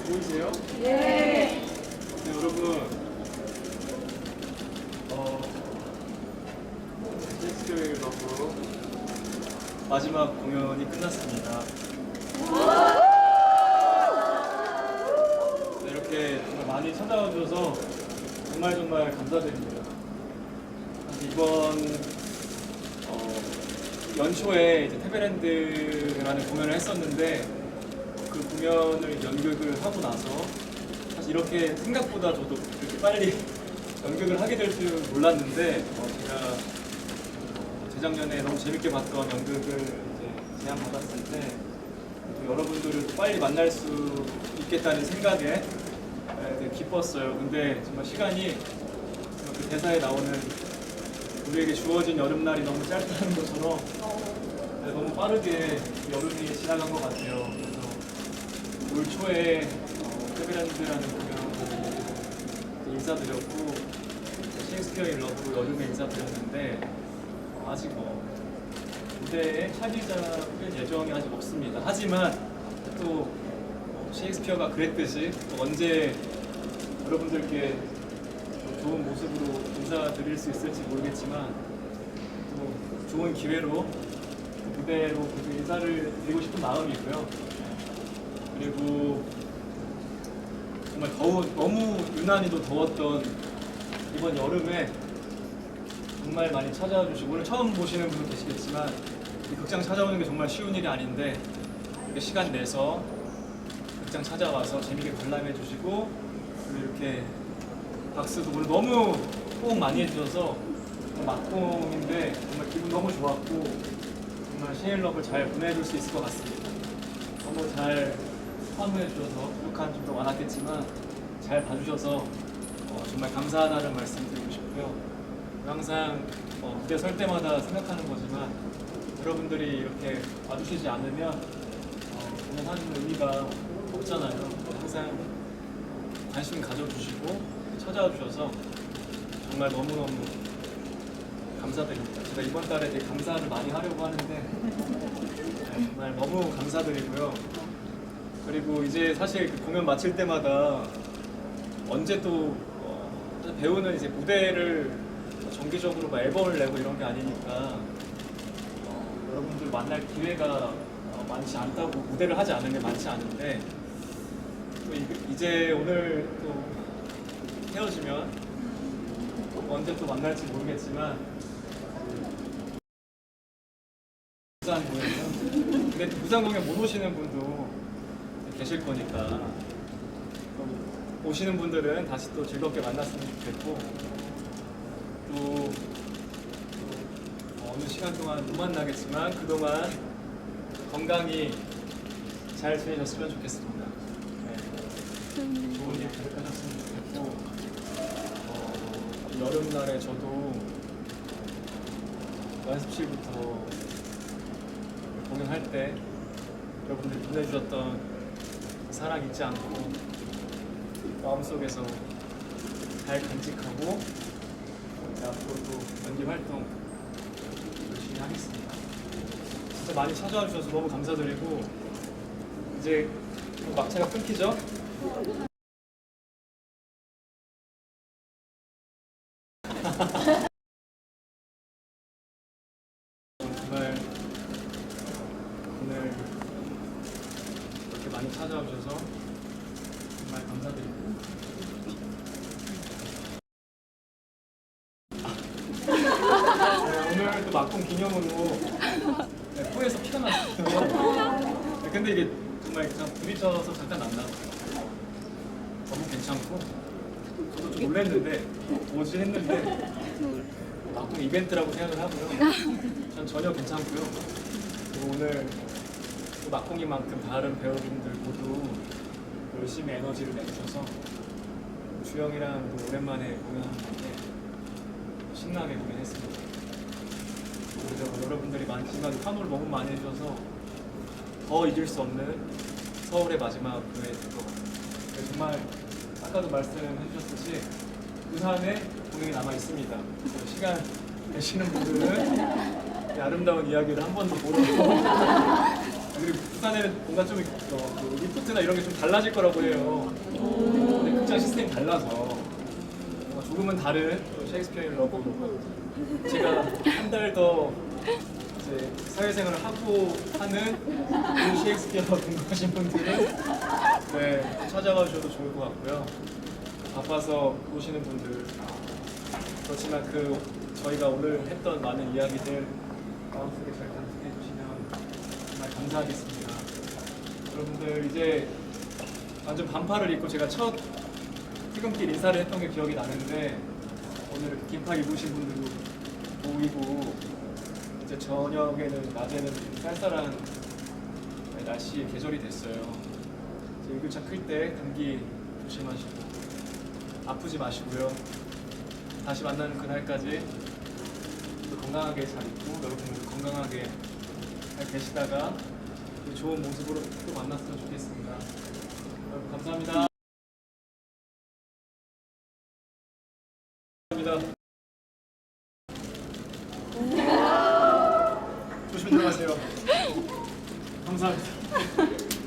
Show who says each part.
Speaker 1: 보이세요?
Speaker 2: 네.
Speaker 1: 네, 여러분, 셰익스피어의 러브 마지막 공연이 끝났습니다. 네, 이렇게 정말 많이 찾아와 주셔서 정말 감사드립니다. 이번 연초에 이제 테베랜드라는 공연을 했었는데 그 공연을 연극을 하고 나서 사실 이렇게 생각보다 저도 이렇게 빨리 연극을 하게 될 줄 몰랐는데 제가 재작년에 너무 재밌게 봤던 연극을 이제 제안받았을 때 여러분들을 빨리 만날 수 있겠다는 생각에 되게 기뻤어요. 근데 정말 시간이 그 대사에 나오는 우리에게 주어진 여름날이 너무 짧다는 것처럼 너무 빠르게 여름이 지나간 것 같아요. 그래서 올 초에 테베랜드라는 공연을 인사드렸고 셰익스피어의 러브 여름에 인사드렸는데 아직 무대에 차기작을 예정이 아직 없습니다. 하지만 또 셰익스피어가 그랬듯이 언제 여러분들께 좋은 모습으로 인사드릴 수 있을지 모르겠지만 또 좋은 기회로 그 무대로 계속 인사를 드리고 싶은 마음이고요. 그리고 정말 너무 유난히도 더웠던 이번 여름에 정말 많이 찾아와 주시고 오늘 처음 보시는 분도 계시겠지만 이 극장 찾아오는 게 정말 쉬운 일이 아닌데 이렇게 시간 내서 극장 찾아와서 재밌게 관람해 주시고 그리고 이렇게 박수도 오늘 너무 호응 많이 해주셔서 막공인데 정말 기분 너무 좋았고 정말 셰일럽을 잘 보내줄 수 있을 것 같습니다. 너무 잘 참여해 주셔서 부족한 점도 많았겠지만 잘 봐주셔서 정말 감사하다는 말씀 드리고 싶고요. 항상 무대 설 때마다 생각하는 거지만 여러분들이 이렇게 와주시지 않으면 공연하는 의미가 없잖아요. 항상 관심 가져주시고 찾아와 주셔서 정말 너무너무 감사드립니다. 제가 이번 달에 되게 감사를 많이 하려고 하는데 정말 너무 감사드리고요. 그리고 이제 사실 그 공연 마칠 때마다 언제 또 배우는 이제 무대를 정기적으로 막 앨범을 내고 이런 게 아니니까 여러분들 만날 기회가 많지 않다고 무대를 하지 않은 게 많지 않은데 또 이제 오늘 또 헤어지면 언제 또 만날지 모르겠지만 부산 공연 근데 부산 공연 못 오시는 분도 계실 거니까 오시는 분들은 다시 또 즐겁게 만났으면 좋겠고 또 어느 시간 동안 못 만나겠지만 그동안 건강히 잘 지내셨으면 좋겠습니다. 네. 좋은 일 계속하셨으면 좋겠고 여름날에 저도 연습실부터 공연할 때 여러분들이 보내주셨던 사랑 잊지 않고 마음속에서 잘 간직하고 앞으로도 연기 활동 열심히 하겠습니다. 진짜 많이 찾아와 주셔서 너무 감사드리고 이제 막차가 끊기죠? 정말 오늘 이렇게 많이 찾아와 주셔서 정말 감사드리고 오늘 또 막공 기념으로 코에서 피가 났어요. 근데 이게 정말 그냥 부딪혀서 잠깐 났나 너무 괜찮고 저도 좀 놀랐는데 뭐지 했는데 막공 이벤트라고 생각을 하고요. 전 전혀 괜찮고요. 그리고 오늘 또 막공이만큼 다른 배우분들 모두 열심히 에너지를 내주셔서 주영이랑 또 오랜만에 공연하는데 신나게 공연했습니다. 그래서 여러분들이 마지막에 환호를 너무 많이 해주셔서 더 잊을 수 없는 서울의 마지막 공연이 될 것 같아요. 정말 아까도 말씀해 주셨듯이 부산에 공연이 남아 있습니다. 시간 되시는 분들은 이 아름다운 이야기를 한 번 더 보러 그리고 부산에는 뭔가 좀 그 리프트나 이런 게 좀 달라질 거라고 해요. 근데 극장 시스템이 달라서 뭔가 조금은 다른 또 셰익스피어 러브 제가 한 달 더 이제 사회생활을 하고 하는 그 셰익스피어 궁금하신 분들은 네, 찾아와 주셔도 좋을 것 같고요. 바빠서 보시는 분들 그렇지만 그 저희가 오늘 했던 많은 이야기들 마음속에 잘 간직해 주시면 정말 감사하겠습니다. 여러분들 이제 완전 반팔을 입고 제가 첫 퇴근길 인사를 했던 게 기억이 나는데 오늘 이렇게 긴팔 입으신 분들도 보이고 이제 저녁에는 낮에는 쌀쌀한 날씨 계절이 됐어요. 이제 일교차 클 때 감기 조심하시고 아프지 마시고요. 다시 만나는 그날까지 또 건강하게 잘 있고 여러분들 건강하게 잘 계시다가 또 좋은 모습으로 또 만났으면 좋겠습니다. 여러분 감사합니다. 감사합니다. 조심히 들어가세요. 감사합니다.